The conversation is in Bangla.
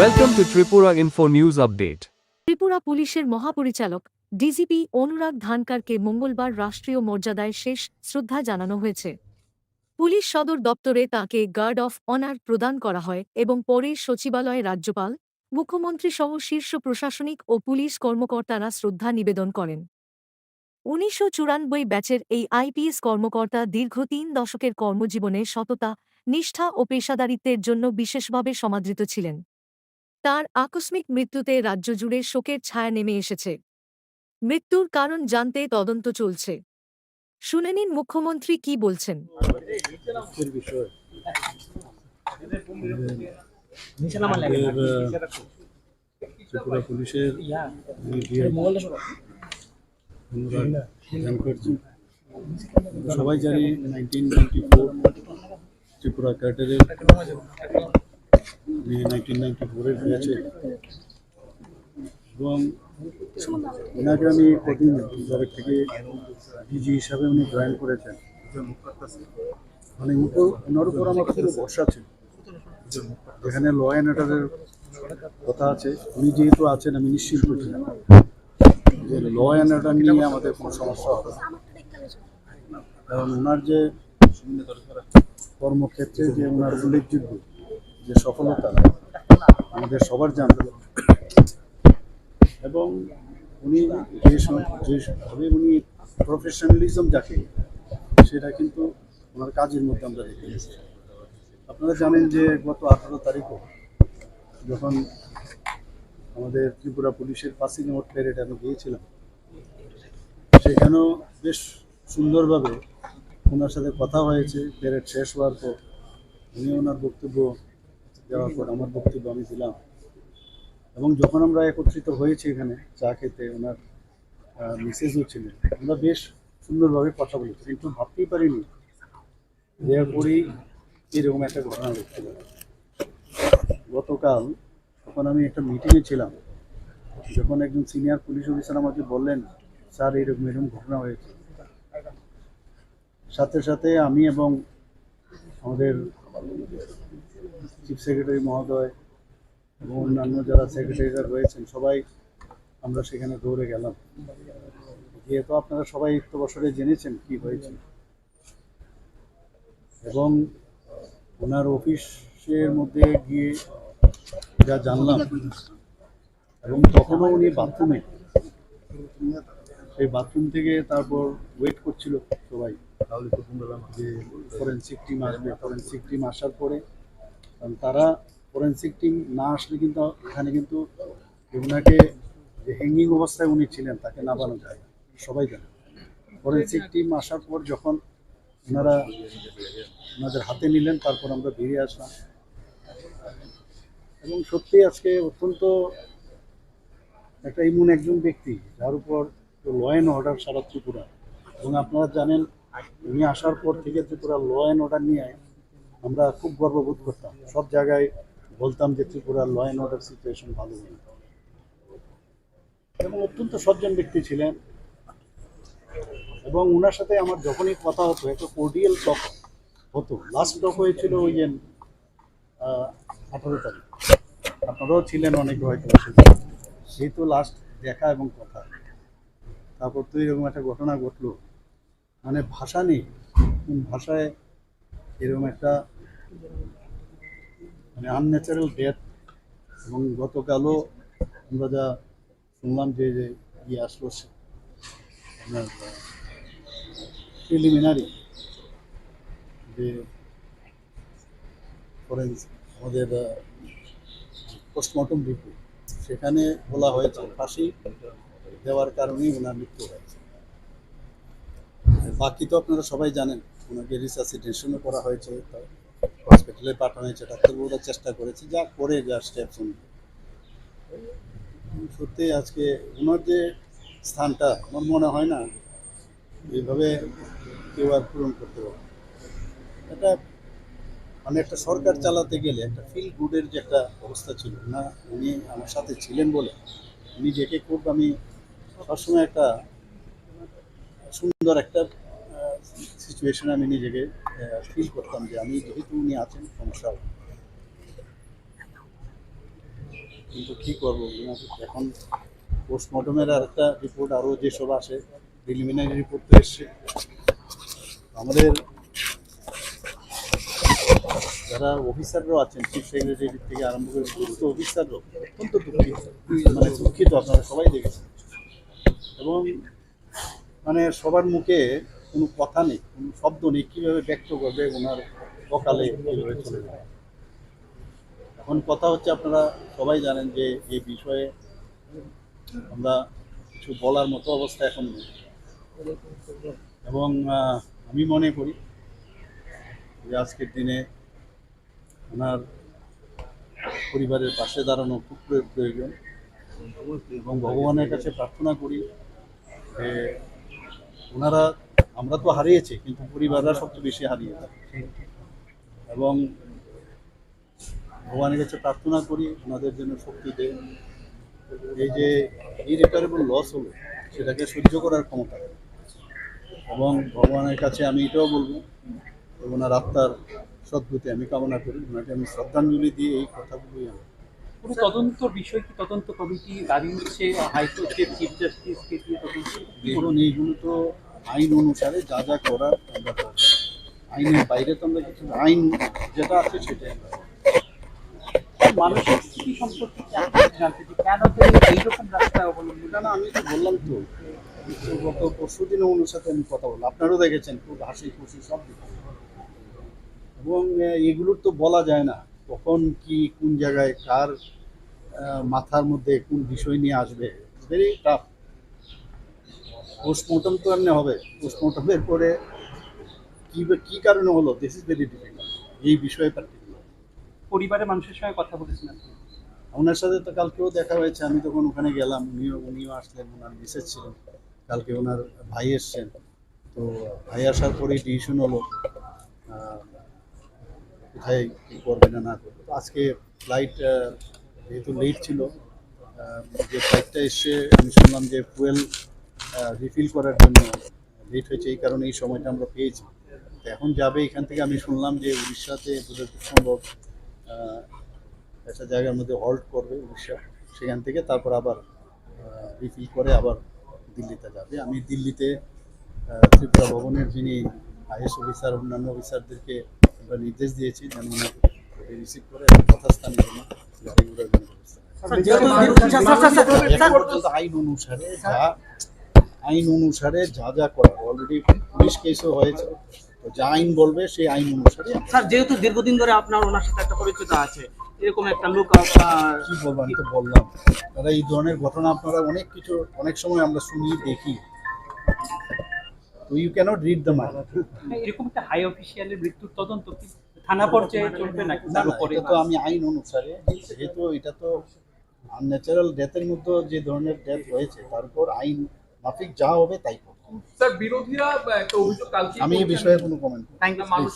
Welcome to Tripura Info News Update. Tripura পুলিশের মহাপরিচালক ডিজিপি অনুরাগ ধানকারকে মঙ্গলবার রাষ্ট্রীয় মর্যাদায় শেষ শ্রদ্ধা জানানো হয়েছে। পুলিশ সদর দপ্তরে তাঁকে গার্ড অফ অনার প্রদান করা হয় এবং পরে সচিবালয়ে রাজ্যপাল, মুখ্যমন্ত্রী সহ শীর্ষ প্রশাসনিক ও পুলিশ কর্মকর্তারা শ্রদ্ধা নিবেদন করেন। 1994 ব্যাচের এই আইপিএস কর্মকর্তা দীর্ঘ 3 দশকের কর্মজীবনে সততা, নিষ্ঠা ও পেশাদারিত্বের জন্য বিশেষভাবে সমাদৃত ছিলেন। তার আকস্মিক মৃত্যুতে রাজ্য জুড়ে শোকের ছায়া নেমে এসেছে। মৃত্যুর কারণ জানতে তদন্ত চলছে। শুনে নিন মুখ্যমন্ত্রী কি বলছেন। ত্রিপুরা পুলিশের সবাই জানি 1994 ত্রিপুরা ক্যাডারের 1994 ব্যাচে এবং ওনাকে আমি কদিন যাদের থেকে ডিজি হিসাবে উনি জয়েন করেছেন, মানে ওনার উপর আমার খুব ভরসা ছিল। যেখানে ল অ্যান্ড অর্ডারের কথা আছে, উনি যেহেতু আছেন আমি নিশ্চিন্ত ছিলাম যে ল অ্যান্ড অর্ডার নিয়ে আমাদের কোনো সমস্যা হবে না। কারণ ওনার যে কর্মক্ষেত্রে যে ওনার উল্লেখযোগ্য যে সফলতা আমাদের সবার জানা, এবং উনি যেভাবে উনি প্রফেশনালিজম যাকে, সেটা কিন্তু ওনার কাজের মধ্যে আমরা দেখে গেছি। আপনারা জানেন যে গত 18 তারিখও যখন আমাদের ত্রিপুরা পুলিশের পাসিং আউট প্যারেড আমি গিয়েছিলাম, সেখানেও বেশ সুন্দরভাবে ওনার সাথে কথা হয়েছে। প্যারেড শেষ হওয়ার পর উনি ওনার বক্তব্য দেওয়ার পর আমার বক্তব্য আমি দিলাম, এবং যখন আমরা একত্রিত হয়েছি এখানে চা খেতে, ওনার মেসেজও ছিলেন, আমরা বেশ সুন্দরভাবে কথা বলেছি। কিন্তু ভাবতেই পারিনি যে এরপরই এরকম একটা ঘটনা ঘটতে পারে। গতকাল তখন আমি একটা মিটিংয়ে ছিলাম, যখন একজন সিনিয়র পুলিশ অফিসার আমাকে বললেন, স্যার এরকম ঘটনা হয়েছে, সাথে সাথে আমি এবং আমাদের চিফ সেক্রেটারি মহোদয় এবং অন্যান্য যারা সেক্রেটারিরা রয়েছেন সবাই আমরা সেখানে দৌড়ে গেলাম। যেহেতু আপনারা সবাই তো বছরে জেনেছেন কি হয়েছে, এবং ওনার অফিসের মধ্যে গিয়ে যা জানলাম, এবং তখনও উনি বাথরুমে, সেই বাথরুম থেকে তারপর ওয়েট করছিল সবাই যে ফরেন্সিক টিম আসবে। ফরেন্সিক টিম আসার পরে, কারণ তারা ফরেন্সিক টিম না আসলে কিন্তু এখানে কিন্তু ওনাকে যে হ্যাঙ্গিং অবস্থায় উনি ছিলেন তাকে নামানো যায়, সবাই জানে। ফরেন্সিক টিম আসার পর যখন ওনারা ওনাদের হাতে নিলেন, তারপর আমরা বেরিয়ে আসলাম। এবং সত্যি আজকে অত্যন্ত একটা এমন একজন ব্যক্তি যার উপর ল অ্যান্ড অর্ডার সারা ত্রিপুরা, এবং আপনারা জানেন উনি আসার পর থেকে ত্রিপুরা ল অ্যান্ড অর্ডার নিয়ে আমরা খুব গর্ববোধ করতাম। সব জায়গায় বলতাম যে Tripura law and order situation ভালো নেই, এবং অত্যন্ত সজ্জন ব্যক্তি ছিলেন। এবং ওনার সাথে আমার যখনই কথা হতো একটা কোর্ডিয়াল টক হতো। লাস্ট টক হয়েছিল ওই যে 18 তারিখ, আপনারাও ছিলেন অনেকে হয়তো, যেহেতু লাস্ট দেখা এবং কথা। তারপর তো এরকম একটা ঘটনা ঘটলো, মানে ভাষা নেই কোন ভাষায় এরকম একটা মানে আনন্যাচারাল ডেথ। এবং গতকালও আমরা যা শুনলাম যে ইয়ে আসলো আপনার প্রিলিমিনারি যে আমাদের পোস্টমর্টম রিপোর্ট, সেখানে বলা হয়েছে ফাঁসি দেওয়ার কারণেই ওনার মৃত্যু হয়েছে। বাকি তো আপনারা সবাই জানেন, ওনাকে রিসাসিটেশনও করা হয়েছে, হসপিটালে পাঠানো হয়েছে, ডাক্তারবাবুরা চেষ্টা করেছে যা করে যা স্টেপস অনুযায়ী। সত্যি আজকে ওনার যে স্থানটা আমার মনে হয় না এইভাবে কেউ আর পূরণ করতে পারে। এটা মানে একটা সরকার চালাতে গেলে একটা ফিল গুডের যে একটা অবস্থা ছিল না, উনি আমার সাথে ছিলেন বলে উনি যেকে খুব আমি সবসময় একটা সুন্দর একটা সিচুয়েশনে আমি নিজেকে ফিল করতাম যে আমি যেহেতু উনি আছেন সমস্যা। কিন্তু কী করবো এখন পোস্টমর্টমের আর একটা রিপোর্ট আরও যেসব আসে প্রিলিমিনারি রিপোর্ট তো এসছে। আমাদের যারা অফিসাররাও আছেন চিফ সেক্রেটারি থেকে আরম্ভ করে সমস্ত অফিসাররাও অত্যন্ত দুঃখিত, মানে দুঃখিত, আপনারা সবাই দেখেছেন। এবং মানে সবার মুখে কোনো কথা নেই, কোনো শব্দ নেই, কীভাবে ব্যক্ত করবে ওনার অকালে কীভাবে চলে যায়। এখন কথা হচ্ছে, আপনারা সবাই জানেন যে এই বিষয়ে আমরা কিছু বলার মতো অবস্থা এখন নেই। এবং আমি মনে করি যে আজকের দিনে ওনার পরিবারের পাশে দাঁড়ানো খুব প্রয়োজন এবং ভগবানের কাছে প্রার্থনা করি যে ওনারা, আমরা তো হারিয়েছি কিন্তু পরিবাররা সবচেয়ে বেশি হারিয়েছে, এবং ভগবানের কাছে প্রার্থনা করি ওনাদের জন্য শক্তি দেয়, এই যে ইরিপারেবল লস হলো সেটাকে সহ্য করার ক্ষমতা। এবং ভগবানের কাছে আমি এটাও বলবো, ওনার আত্মার সদ্গতি আমি কামনা করি, ওনাকে আমি শ্রদ্ধাঞ্জলি দিয়ে এই কথাগুলোই আমি। পুরো তদন্ত বিষয় কি তদন্ত কমিটি দাঁড়িয়েছে হাইকোর্টের চিফ জাস্টিসকে দিয়ে তদন্ত? দেখুন, এইগুলো তো আইন অনুসারে যা যা করার আমরা করব, আইনের বাইরে তো আমরা কিছু, আইন যেটা আছে সেটাই আমরা করব। মানুষের স্থিতি সম্পর্কে জানতে চাই, কেন তিনি এইরকম রাস্তা অবলম্বন? না, আমি তো বললাম তো, গত পরশু দিনে ওনার সাথে আমি কথা বললাম, আপনারাও দেখেছেন, খুব হাসি খুশি সব দিকে। এবং এগুলোর তো বলা যায় না কখন কি কোন জায়গায় কার মাথার মধ্যে কোন বিষয় নিয়ে আসবে, ভেরি টাফ। পোস্টমর্টম তো এমনি হবে, পোস্টমর্টমের পরে কী কারণে হলো, দিস ইজ ভেরি ডিফিকাল্ট এই বিষয়ে পার্টিকুলার। পরিবারের মানুষের সঙ্গে কথা বলেছেন আপনি? ওনার সাথে তো কালকেও দেখা হয়েছে, আমি তখন ওখানে গেলাম, উনিও আসলেন, ওনার মিসেস ছিলেন, কালকে ওনার ভাই এসছেন। তো ভাই আসার পরেই ডিসিশন হলো কোথায় কী করবে না করবে। তো আজকে ফ্লাইট যেহেতু লেট ছিল, যে ফ্লাইটটা এসছে আমি শুনলাম যে ফুয়েল রিফিল করার জন্য লেট হয়েছে, এই কারণে এই সময়টা আমরা পেয়েছি। তো এখন যাবে এখান থেকে, আমি শুনলাম যে উড়িষ্যাতে বোধহয় খুব সম্ভব একটা জায়গার মধ্যে হল্ট করবে উড়িষ্যা, সেখান থেকে তারপর আবার রিফিল করে আবার দিল্লিতে যাবে। আমি দিল্লিতে ত্রিপুরা ভবনের যিনি আইএস অফিসার, অন্যান্য অফিসারদেরকে আমরা নির্দেশ দিয়েছি যেন ওনাকে রিসিভ করে যথাস্থানে জন্য গাড়ি ঘোড়ার জন্য ব্যবস্থা। আইন অনুসারে যা যা করা, অলরেডি পুলিশ কেসও হয়েছে, তো যা আইন বলবে সেই আইন অনুসারে। স্যার, যেহেতু দীর্ঘদিন ধরে আপনার ওনার সাথে একটা পরিচয় আছে, এরকম একটা লোক কি বলবো, আমি তো বললাম, তারা এই ধরনের ঘটনা আপনারা অনেক কিছু অনেক সময় আমরা শুনি দেখি, তো you cannot read the mind. এরকম একটা হাই অফিসিয়ালের মৃত্যুর তদন্ত কি থানা পর্যায়ে চলবে নাকি তার উপরে? এটা তো আমি আইন অনুসারে, যেহেতু এটা তো আনন্যাচারাল ডেথের মধ্যে যে ধরনের ডেথ হয়েছে, তারপর আইন মাফিক যা হবে তাই করব। স্যার, বিরোধীরা একটা অভিযোগ কালকে আমি এই বিষয়ে কোনো কমেন্ট থ্যাংক ইউ। মানুষ